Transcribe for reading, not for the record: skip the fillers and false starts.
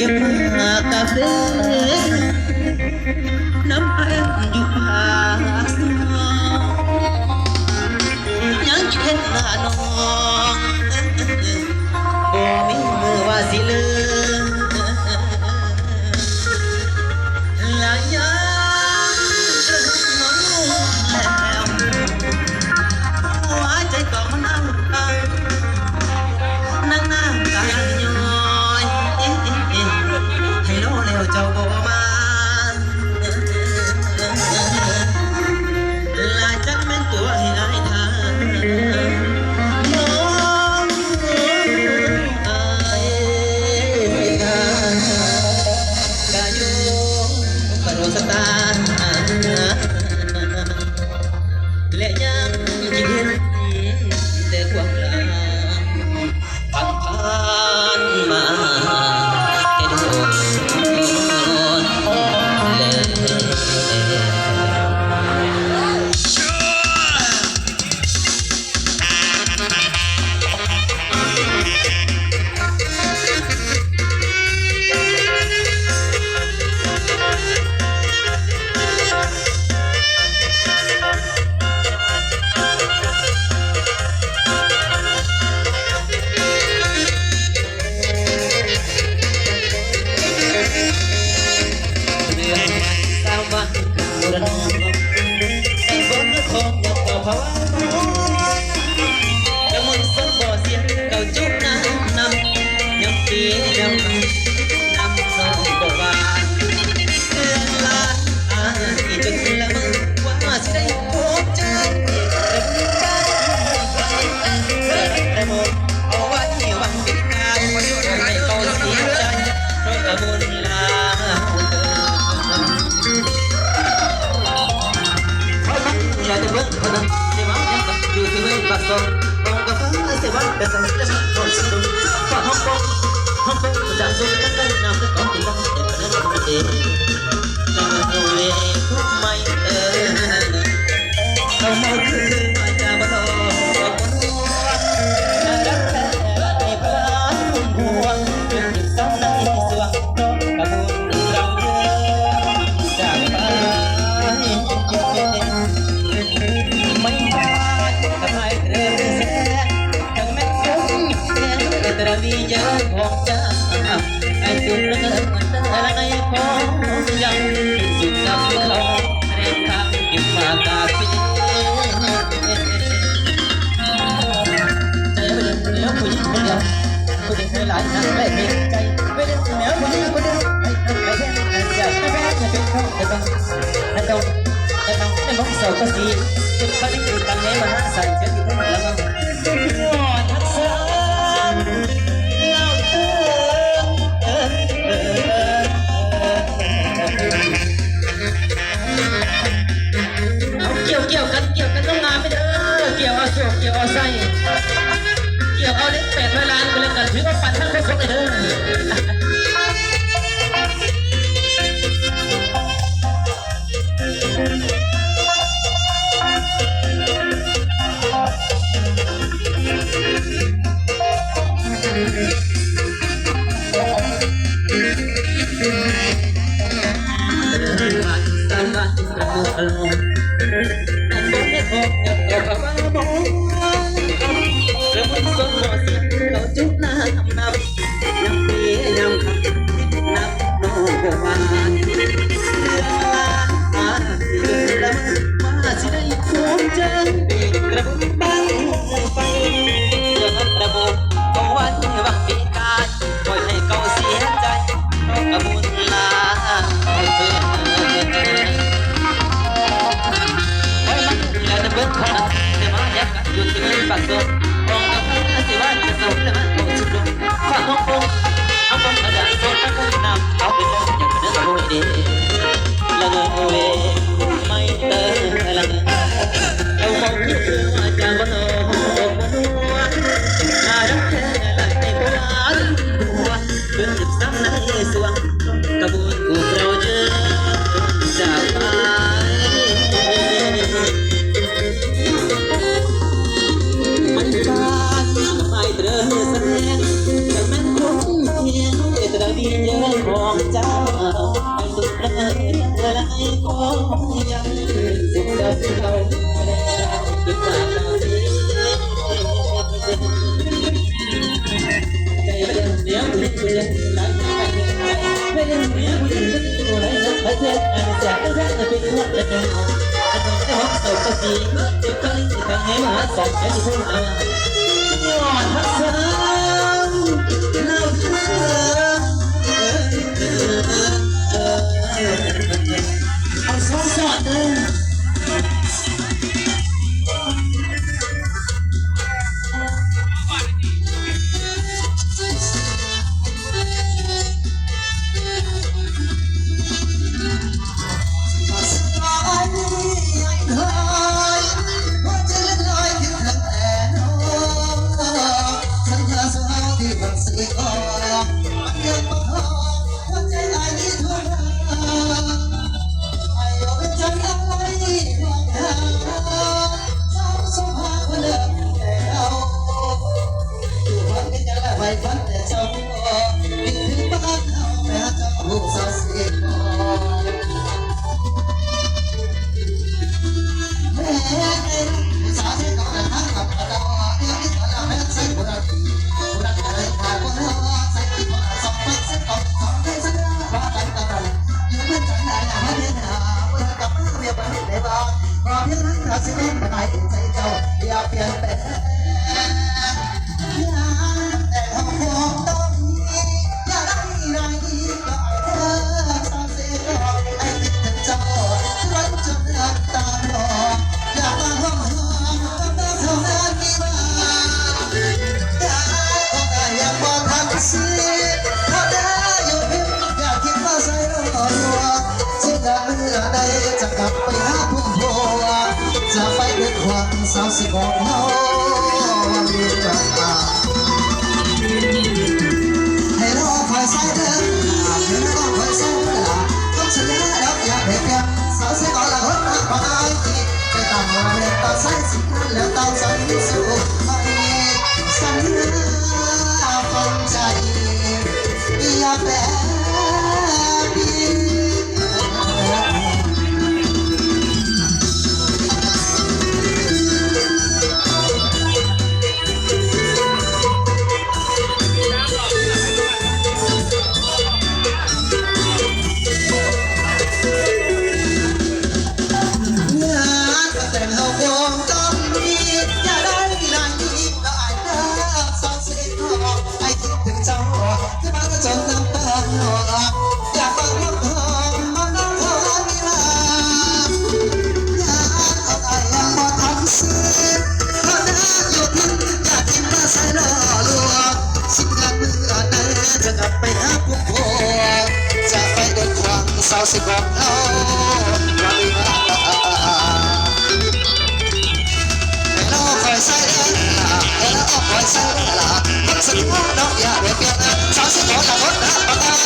เก็บมากาแฟน้ำแป้งอยู่ผายังเห็นหน้าน้องบ่มีมือว่าสิลืมลายังน้องแล้วหัวใจก็มันเอานั่งน้ำตาย้อยให้โลแล้วเจ้าบ่มาลาจักแม่นตัวให้อายทางน้องอายทางกายุกะโรสตาและยังคิดเห็นแต่ความลาผ่านมาให้โดนเลยHãy subscribe cho kênh Ghiền Mì Gõ Để không bỏ lỡ ของเจ้าไปสุดเลยอะไรก็ยังสุขเดิมเราไม่ได้คิดว่าเราดีใจไม่ได้เดี๋ยวผู้หญิงผู้หญิงหลังจากไม่ได้เดี๋ยวผู้หญิงผู้หญิงอะไรประเทศอาจจะได้เป็นหัวใจอันนั้นก็เศร้าก็ดีเจ็บก็ลิ้นทางให้มาสั่งใจที่พูดมาย้อนทักษะเราเธอเอาสอนสอนเลยสาวสิบอกเขาให้รอคอยใส่เดินให้รอคอยใส่เวลาต้องเฉลี่ยแล้วอย่าเพียงสาวสิก่อนละคนรักมาได้ไปตามมาเล่นต่อสายสิ่งนั้นแล้วต่อใจสู่ไปสัญญาฟังใจอย่าแปรสาวสิบอกเขาเราดีมากให้เราคอยใส่เวลาให้เราคอยใส่เวลาคนสนิทน้องอย่าเบียดเบียนสาวสิบอกละคนรักมา